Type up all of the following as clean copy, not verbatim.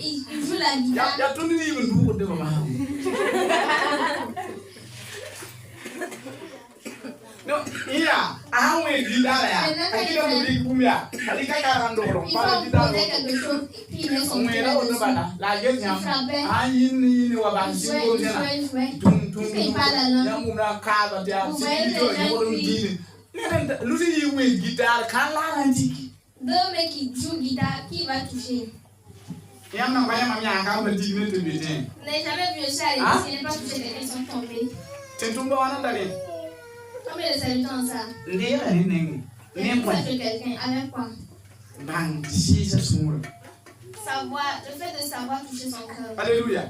il joue la guitare. Il y a tout le monde qui non, il y a un guitare. Il faut poser quelque chose et puis il met son pied là-dessus. Il frappait. Il jouait. Il parle la langue. Vous voyez les gens qui... Deux mecs qui jouent guitare, qui va toucher? Vous n'avez jamais vu le chat à l'église, il n'est pas touché, les gens sont tombés. Combien de serviteurs ont ça? Ça fait quelqu'un, avec quoi? Savoir, le fait de savoir toucher son cœur. Alléluia.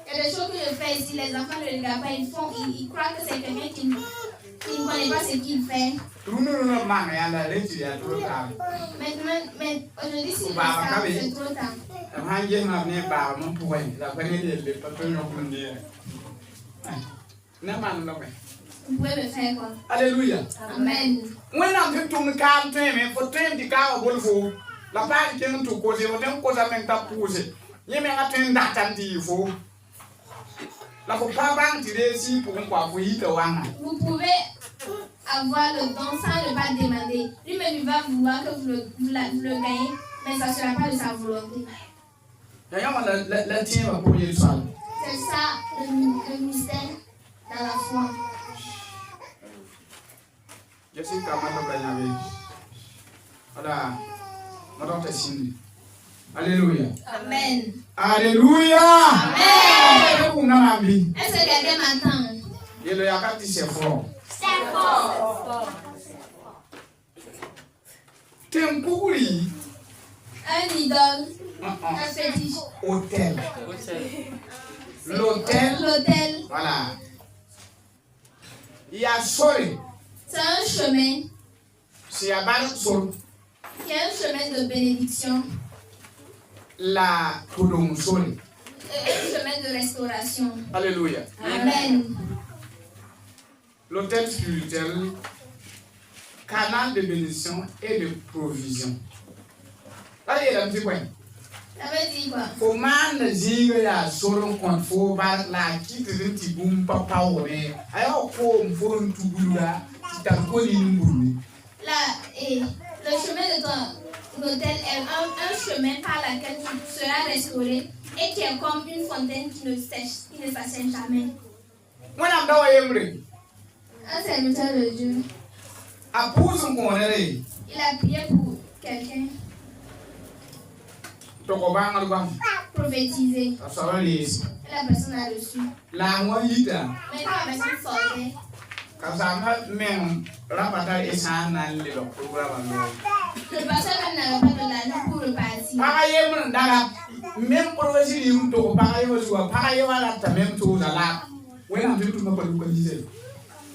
Il y a des choses que je fais ici, les enfants ne regardent pas, ils croient que c'est quelqu'un qui ne connaît pas ce qu'il fait. Mais aujourd'hui, si je fais, c'est trop tard. Vous pouvez me faire quoi? Alléluia. Amen. Vous pouvez avoir le don sans ne pas demander. Lui-même, il va vouloir que vous le gagnez, mais ça ne sera pas de sa volonté. C'est ça le mystère dans la foi. Alléluia. Amen. Alléluia. Amen. Est-ce que quelqu'un m'entend? C'est fort. C'est fort. Un idole. Un fétiche. Hôtel. L'hôtel. Voilà. Il y a Sole. C'est un chemin. C'est un chemin de bénédiction. La Sole. Un chemin de restauration. Alléluia. Amen. L'hôtel spirituel, canal de bénédiction et de provision. Allez, là, petit point. Ça veut dire quoi? Faut man dire ya solo kon fo ba la kiti renti bum papa ore. Ayo ko mfo ntubula titanko ni mbulu. Là, le chemin de ton hôtel est un chemin par lequel tu seras restauré et qui est comme une fontaine qui ne s'assèche jamais. Un serviteur de Dieu. Il a prié pour quelqu'un. Prophétiser. Et la personne a reçu. Maintenant la personne sortait. Le pasteur même n'avait pas de l'argent pour repartir.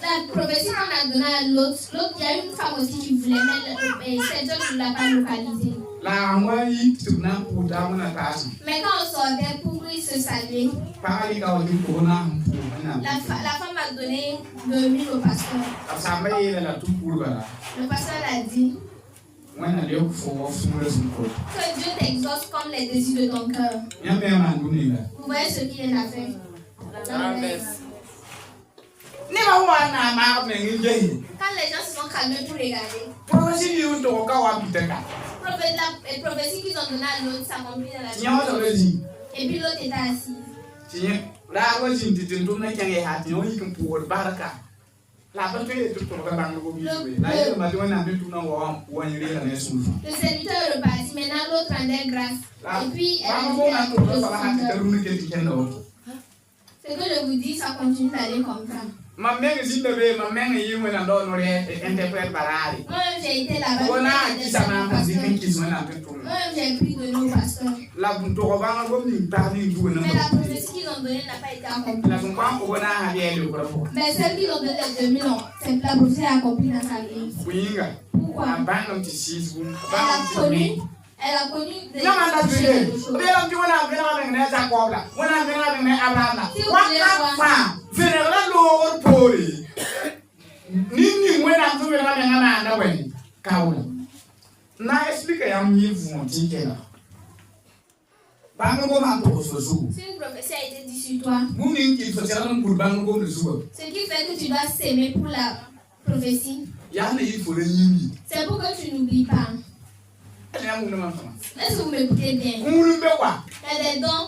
La prophétie qu'on a donnée à l'autre, il y a une femme aussi qui voulait, mais cette autre ne l'a pas localisée. Mais quand on sortait pour lui se saluer, la femme a donné 2000 au pasteur. Le pasteur a dit que Dieu t'exauce comme les désirs de ton cœur. Vous voyez ce qu'il a fait? Quand les gens se sont calmés pour regarder, les prophéties qu'ils ont données à l'autre s'accomplissent dans la vie. Et puis l'autre était assis. Le serviteur est reparti. Maintenant l'autre rendait grâce. Et puis elle a dit ce que je vous dis, ça continue d'aller comme ça. Moi-même j'ai été là-bas. Moi-même j'ai pris de nos pasteurs. Mais la prophétie qu'ils ont donnée n'a pas été accomplie. Mais celle qu'ils ont donnée de 2000 ans, la prophétie est accomplie dans sa vie. Pourquoi? Elle a connu des choses. na bani kauna na explique ya mnivu tikela bango ma to soso si une prophétie a été dit sur toi muni qui faut tirer pour bango le soso ce qui fait que tu dois s'aimer pour la prophétie ya na il faut le yimi c'est pour que tu n'oublies pas. Est-ce que vous m'écoutez bien? Il y a des dons.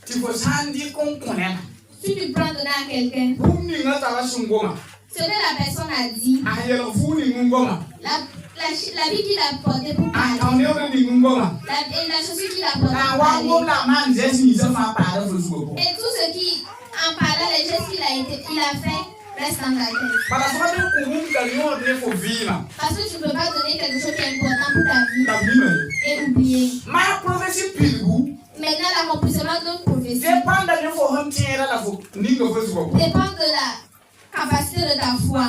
Tu peux sandi qu'on connaît. Si tu prends donner à quelqu'un, ce que la personne a dit, la vie qu'il a portée pour parler, et la chaussure qu'il a portée pour parler, et tout ce qui, en parlant, les gestes qu'il a fait, reste dans ta tête. Parce que tu ne peux pas donner quelque chose qui est important pour ta vie et oublier. Maintenant, l'accomplissement d'une prophétie dépend de la capacité de ta foi.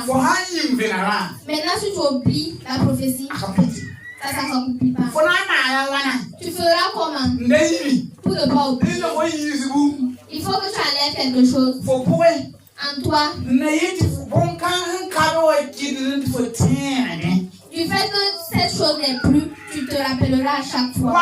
Maintenant, si tu oublies la prophétie, ça ne s'accomplit pas. Tu feras comment pour ne pas oublier? Il faut que tu enlèves quelque chose en toi. Du fait que cette chose n'est plus, tu te rappelleras à chaque fois.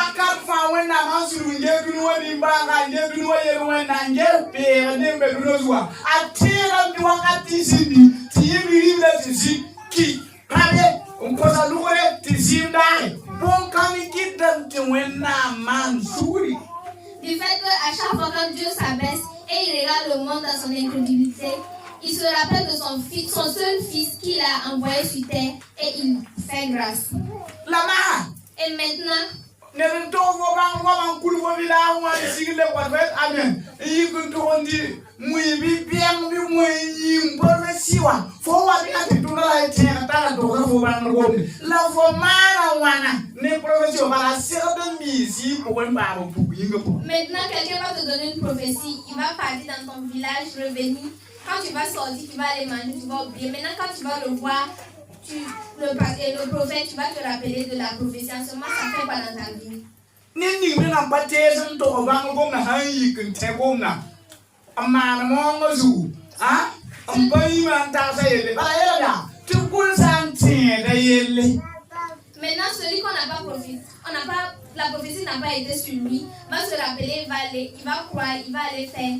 Du fait que à chaque fois que Dieu s'abaisse et il regarde le monde dans son incrédulité, il se rappelle de son fils, son seul fils qu'il a envoyé sur terre et il fait grâce. Et maintenant, quelqu'un va te donner une prophétie, il va partir dans ton village, revenir. Quand tu vas sortir, tu vas aller manger, tu vas oublier. Maintenant, quand tu vas le voir, le prophète, tu vas te rappeler de la prophétie. En ce moment, ça fait quoi dans ta vie? Maintenant, celui qu'on n'a pas prophétisé, la prophétie n'a pas été sur lui, va se rappeler, il va croire, il va aller faire.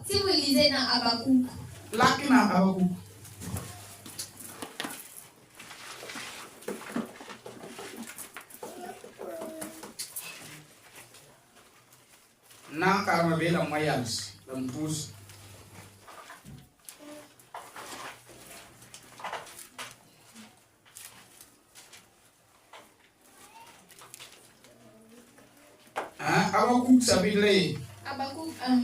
Si vous lisez dans Habakkuk, Habakkuk chapitre Habakkuk 1.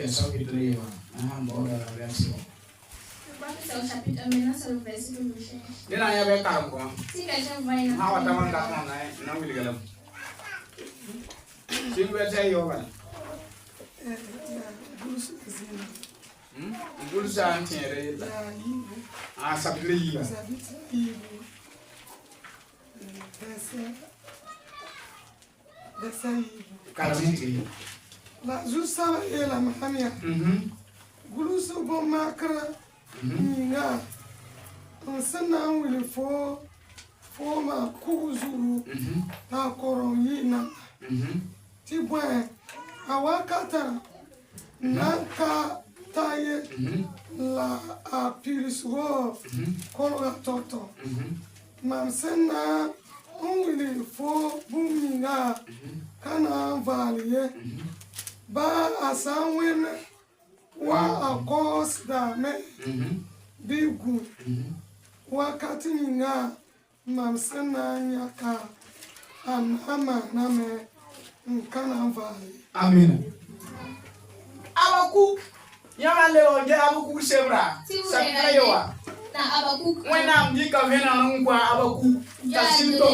Chapitre 1. Bon, la version. Je crois que c'est au chapitre 1, maintenant c'est le verset que je cherche. Si quelqu'un voit une la jusala e la mahamia guluso bo makra ninga ansana wili fo ma kuzuru ta koronyina tibwe awakata nanka taye la apilisgo kolga toto mamsena wili fo buminga kana valiye ba asanwin wa akos da me bigu wakati nga mamsena nyaka anama na me nkana vali. Amen. Habakkuk yama leo je Habakkuk sebra sakra yowa na Habakkuk wena mdika vena ngwa Habakkuk tasinto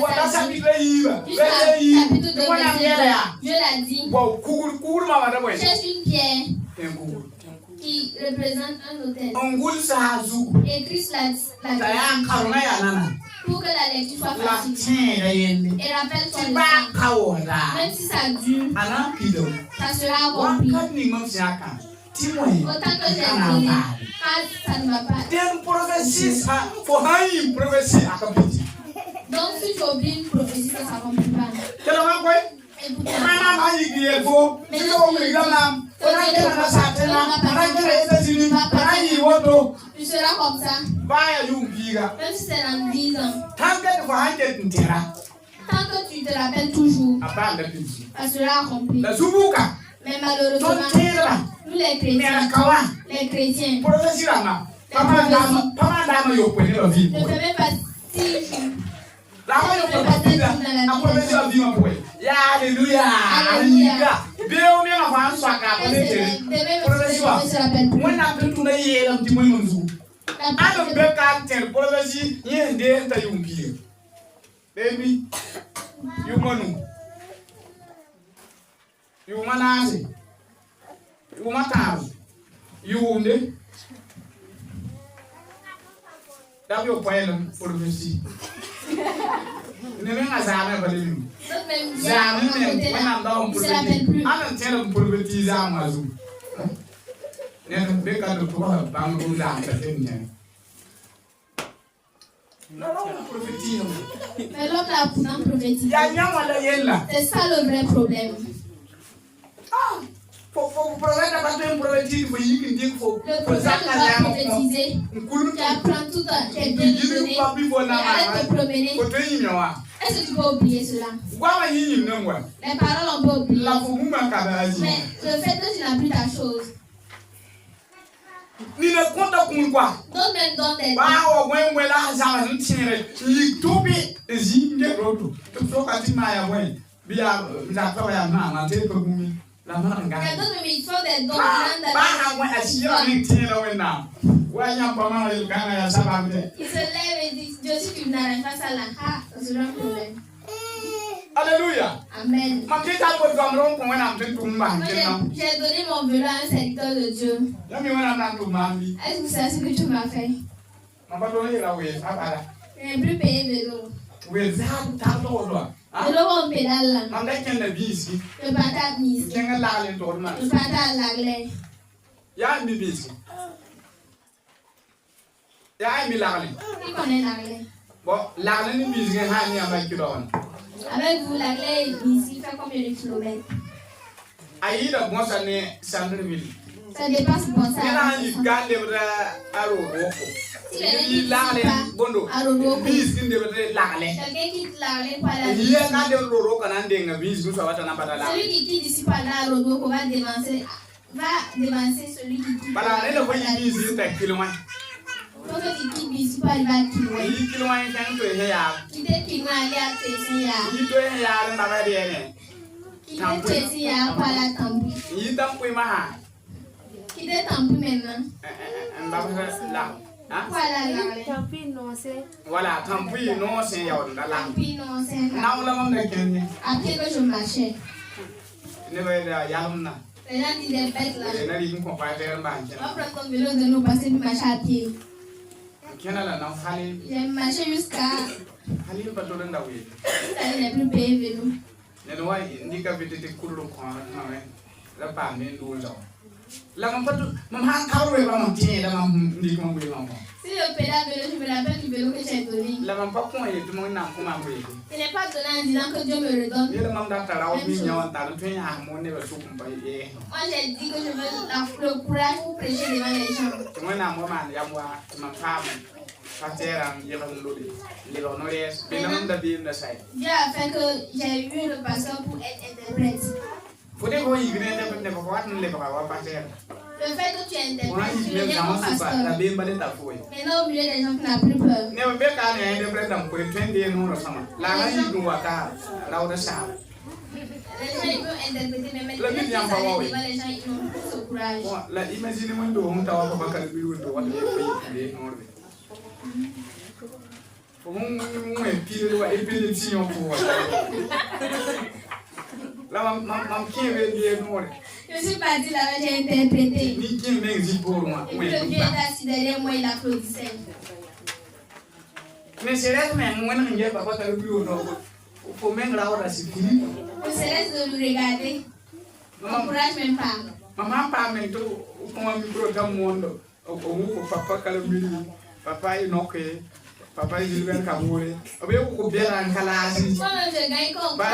wala chapitre yiba verset yiba wana yela Dieu l'a dit. Wow, cours ma madame. Cherche une pierre. qui représente un hôtel. Et Christ l'a pour que la lecture soit facile. Et rappelle ton leçon. Même si ça dure, ça sera accompli. Autant que j'ai donné, ça ne va pas. Donc si tu oublies une prophétie, ça ne s'accomplit pas. Tu seras comme ça. Même si c'est dans 10 ans. Tant que tu te rappelles toujours, ça sera accompli. Mais malheureusement, nous les chrétiens, ne peut même pas 6 jours. Alléluia. Ne me ngazame balimi. Zame me wana ndawo mpurveti. Ana ntela mpurveti za mazu. Ne beka do kwa bangu za mtatenya. Mais l'homme là pourtant prophétiser. C'est ça le vrai problème. Le prophète ne va pas prophétiser. Tu apprends tout à tes bien donné. Arrête de promener. Est-ce que tu peux oublier cela? Les paroles on peut oublier. Mais le fait que tu n'as plus ta chose. D'autres même donnent des il faut des dons. Il se lève et dit, Dieu, si tu n'arrives pas à la c'est un problème. Alléluia. Amen. J'ai donné mon vélo à un serviteur de Dieu. Est-ce que c'est ce que tu m'as fait? Je n'ai plus payé vélo. Vélo on pédale là. Le patate mise. Le patate l'anglais. Qui connaît l'anglais? Bon, l'anglais ni bis avec avec vous, l'anglais ici fait combien de kilomètres? Aïda, moi, ça n'est Centreville. Ça dépasse bon ça. Il y a si quelqu'un quitte l'anglais celui qui quitte ici par là à Rodoko va dévancer celui qui quitte. Donc il quitte ici par là qui voilà, tant pis, non, c'est là. Après que je marchais. Ne va yalumna. Les gens disaient bête là. On va prendre ton vélo de nous passer du marché à pied. J'ai marché jusqu'à. Je n'ai plus payé vélo. Si je pédale vélo, je me rappelle du vélo que j'ai donné. Je n'ai pas donné en disant que Dieu me redonne. Moi j'ai dit que je veux le courage pour prêcher devant les gens. Dieu a fait que j'ai eu le pasteur pour être interprète. Le fait que tu es interprète, tu deviens mon pasteur. Maintenant au milieu des gens qui n'ont plus peur. Les gens ils peuvent interpréter, mais maintenant les gens ils n'ont plus ce courage. Là, maman qui est bien nourri. Je suis parti là-bas, j'ai interprété. Ni qui est dit pour moi. Et puis le vieux est assis derrière moi, il applaudissait. Mais c'est là que moi, je n'ai pas le bureau. Il faut même là où c'est fini. On se laisse de nous regarder. On n'encourage même pas. Maman, pas même tout. Comme un micro dans le monde. Papa, papa, il est papa, il est Kabouré. On veut qu'on bien en calage. Moi-même, je gagne comme ça.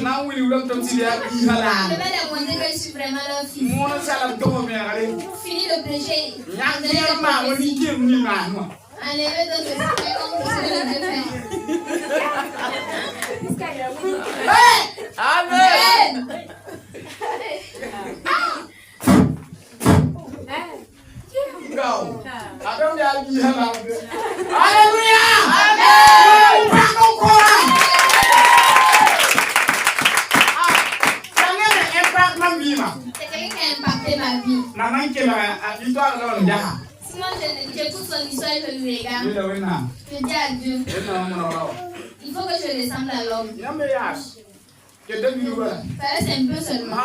Now we will come to the Islam. Je vais demander que je suis vraiment leur fils. Moi, ça l'a tombé à aller. Fini de prêcher. Maman, on dit qu'il n'y a pas. Allez, le deux, Amen. Go. I don't know. Hallelujah. Amen. C'est quelqu'un qui a impacté ma vie. Maman qui a l'histoire de l'homme. Sinon, j'écoute son histoire et je lui regarde. Je dis à Dieu. Il faut que je ressemble à l'homme. Ça reste un peu seulement.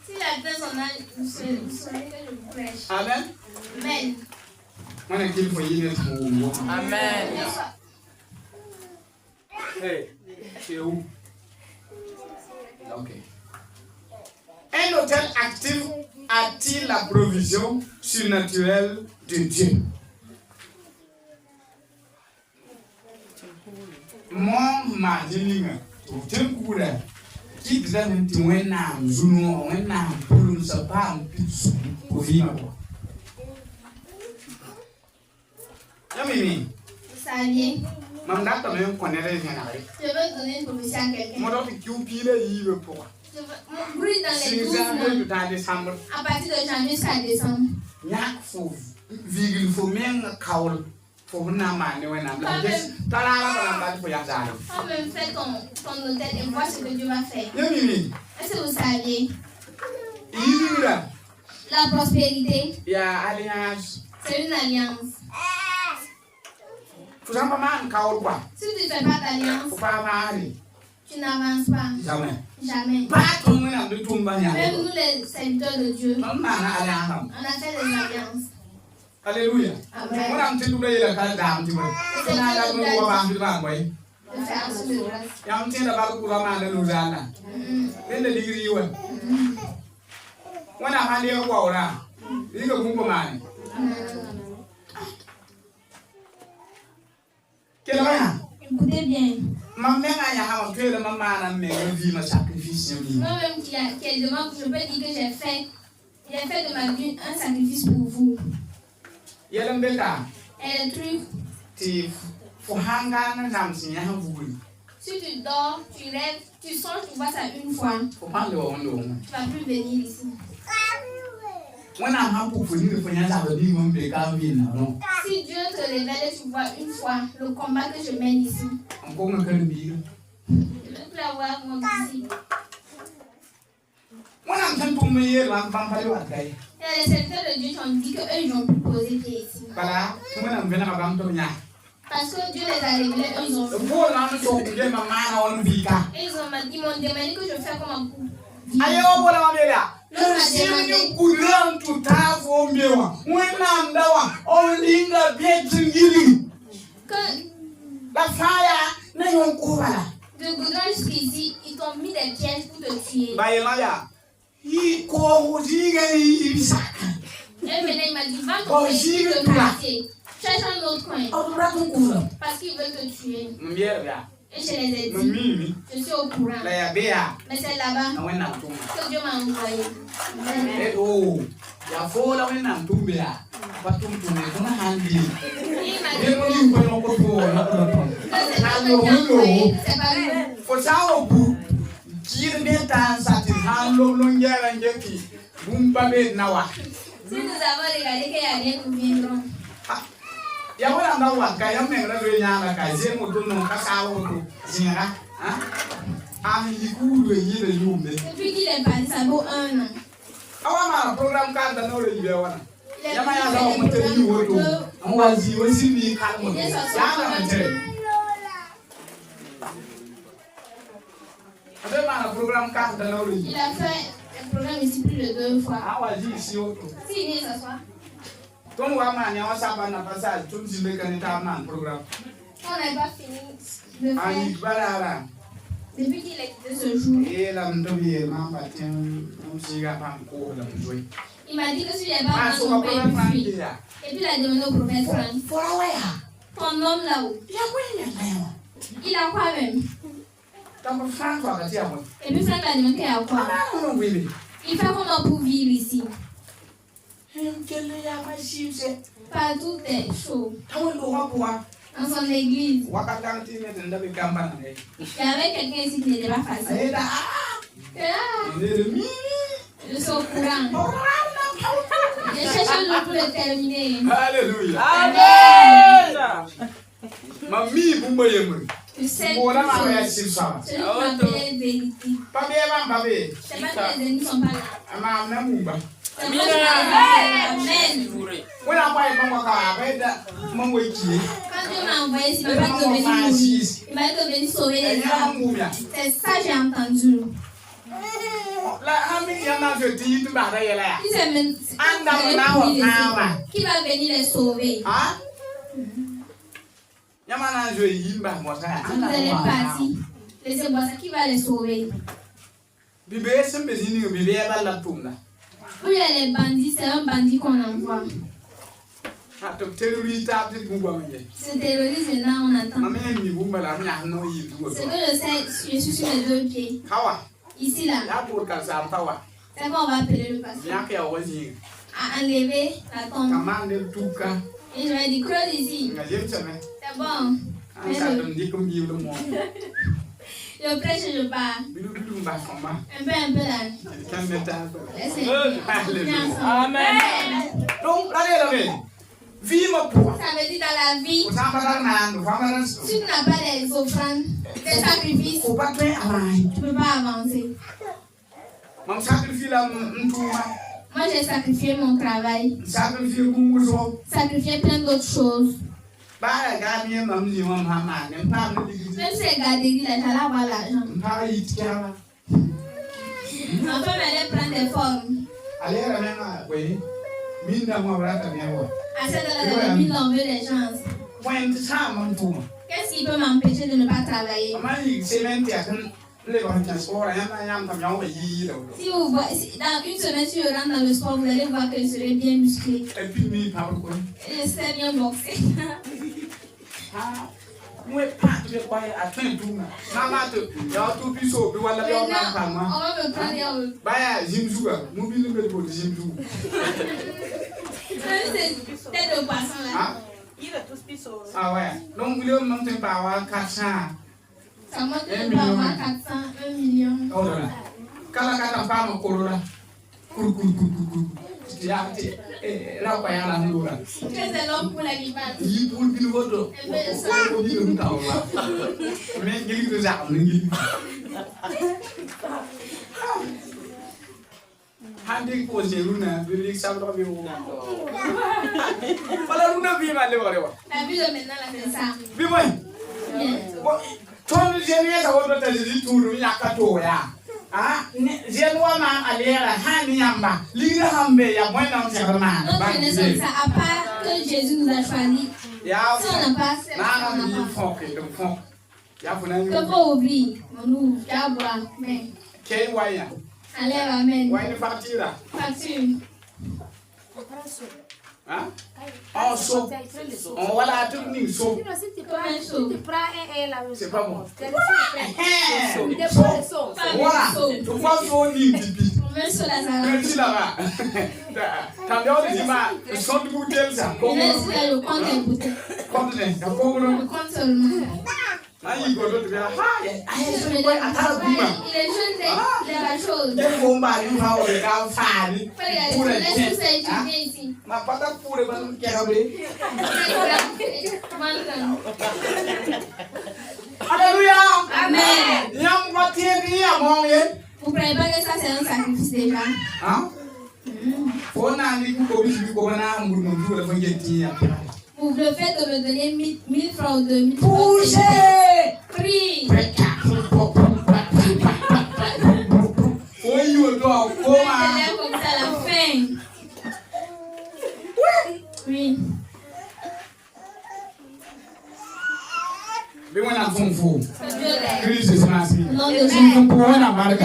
Si j'atteins son âge, vous saurez que je vous prêche. Amen. Amen. Amen. Hey, c'est où? Ok. Un hôtel actif attire la provision surnaturelle de Dieu. Mon mari, tu qui disait que tu es un zounou, un poulon, ça pas un petit pour vivre. Yamini. Vous saviez? Maman, tu me connais rien. Je veux donner une prophétie à quelqu'un. Moi, je veux qu'il y ait pour. Mon bruit dans les 12 mois. À partir de janvier jusqu'à décembre. Il faut même kaol. Faut venir à quand même fais ton hôtel et vois ce que Dieu va faire. Est-ce que vous saviez? La prospérité, c'est une alliance. Si tu ne fais pas d'alliance, tu n'avances pas. Jamais. Même nous les serviteurs de Dieu, on a fait des alliances. Alléluia. Amen. On a un petit peu de la dame. Tu vois. On a la bonne voix de la voix. De faire un peu de grâce. Il y a un petit peu de courant de nous allons. Then the degree one. When I had your water, you go boom man. Quel est Écoutez bien. Ma mère a un peu de maman, mais je vis ma sacrifice. Moi-même qui est devant, je peux dire que j'ai fait de ma vie un sacrifice pour vous. Et le truc, si tu dors, tu rêves, tu songes, tu vois ça une fois, tu ne vas plus venir ici. Si Dieu te révèle et tu vois une fois le combat que je mène ici, je ne veux plus avoir mon disciple. Il y a les serviteurs de Dieu qui ont dit qu'eux, ils n'ont plus posé pied ici. Parce que Dieu les a révélés, eux, ils ont fait. Ils m'ont demandé que je fasse comme un coup. De Goudron jusqu'ici, ils t'ont mis des pièges pour te tuer. Et maintenant, il m'a dit, va te quartier. Cherche un autre coin. Parce qu'ils veulent te tuer. Et je les ai dit, je suis au courant. Mais c'est là-bas que Dieu m'a envoyé. Si nous avons regardé qu'il n'y a rien, nous viendrons. Depuis qu'il est parti, ça vaut 1 an. Il a fait un programme ici plus de 2 fois. Si, il s'assoit. On n'a pas fini de faire. Depuis qu'il a quitté ce jour, il m'a dit que si j'avais pas son père, il fuit. Et puis il a demandé au prophète Franck, ton homme là-haut, il a quoi même? Et puis Franck a demandé à quoi? Il fait comment pour vivre ici? Partout est chaud. Dans son église, il y avait quelqu'un ici qui n'était pas facile. Je suis au courant. Je cherche le jour pour le terminer. Alléluia. Amen. Tu sais, celui qui m'appelait vérité. C'est pas que les ennemis ne sont pas là. Amen. Quand Dieu m'a envoyé ici, il m'a pas dit de venir mourir. Il m'a dit de venir sauver les âmes. C'est ça que j'ai entendu. Qui va venir les sauver? Vous allez partir. Laissez-moi ça. Qui va les sauver? Où il y a les bandits, c'est un bandit qu'on envoie. Ce terroriste là, on attend. C'est que je sais, je suis sur mes 2 pieds. Ici là. C'est bon, on va appeler le pasteur. À enlever la tombe. Et je vais dire, creuse ici. C'est bon. Je prêche et je pars. Un peu là. Amen. Donc, allez, vie mon poids. Ça veut dire dans la vie, si tu n'as pas les offrandes, les sacrifices, tu ne peux pas avancer. Moi, j'ai sacrifié mon travail, sacrifié plein d'autres choses. Même si c'est garderie, là, j'allais avoir l'argent. Ma femme allait prendre des formes. À cette heure-là, il veut les gens. Qu'est-ce qui peut m'empêcher de ne pas travailler? Si vous voyez, dans une semaine, si je rentre dans le sport, vous allez voir que je serai bien musclé. Et je serai bien boxé. On va me prendre c'est tête de poisson là. Il a tous pisseau. Ah ouais. Donc, vous voulez monter par 400. Ça monte par 400, 1 million. Oh là là. Quand la femme au corona. C'est l'homme pour la guimade. Il pour le vote. Mais il est déjà. Handi posé Luna, Bilik Sabra Biou. Voilà Luna Bima Lewa. La vie de maintenant, la fait ça. Bima. Ton génie, ça va te dire tout le Yakatoya. Ah, Zéloama Alera, Haniamba, Lira Hambe, Yamoina Serman. Notre connaissance, à part que Jésus nous a choisi. Si on n'a pas, c'est pas. Que faut ouvrir, on ouvre, Yabra, mais. Quel waya? Allez, amen. Waya facture. Facture. Hein? On saute. On va la tourner saut. C'est pas bon. Voilà. Tu vois son lit pipi. Merci la Merci là-bas. T'as bien dit ma son de bouteille ça. Merci le compte est bouteille. Compte le. Le compte seulement. Aïe, go to bien. Ah, il est jeune, il a la chose. Il faut m'aller voir le gars fan. Pour les choses étudier ici. Ma pata pour le ban kérabé. Alléluia. Amen. Yam va tirer à mon yé. Vous croyez pas que ça c'est un sacrifice déjà? Hein? Faut n'aller que pour vivre comme un amour non plus le faire tirer. Pour le fait de me donner 1000 francs ou 2000 francs. Poussez! Prie! dois comment. Comme ça à la fin. Oui. Mais on a son fou. Christ est ma fille. Non, de Jésus. Pour on a marqué.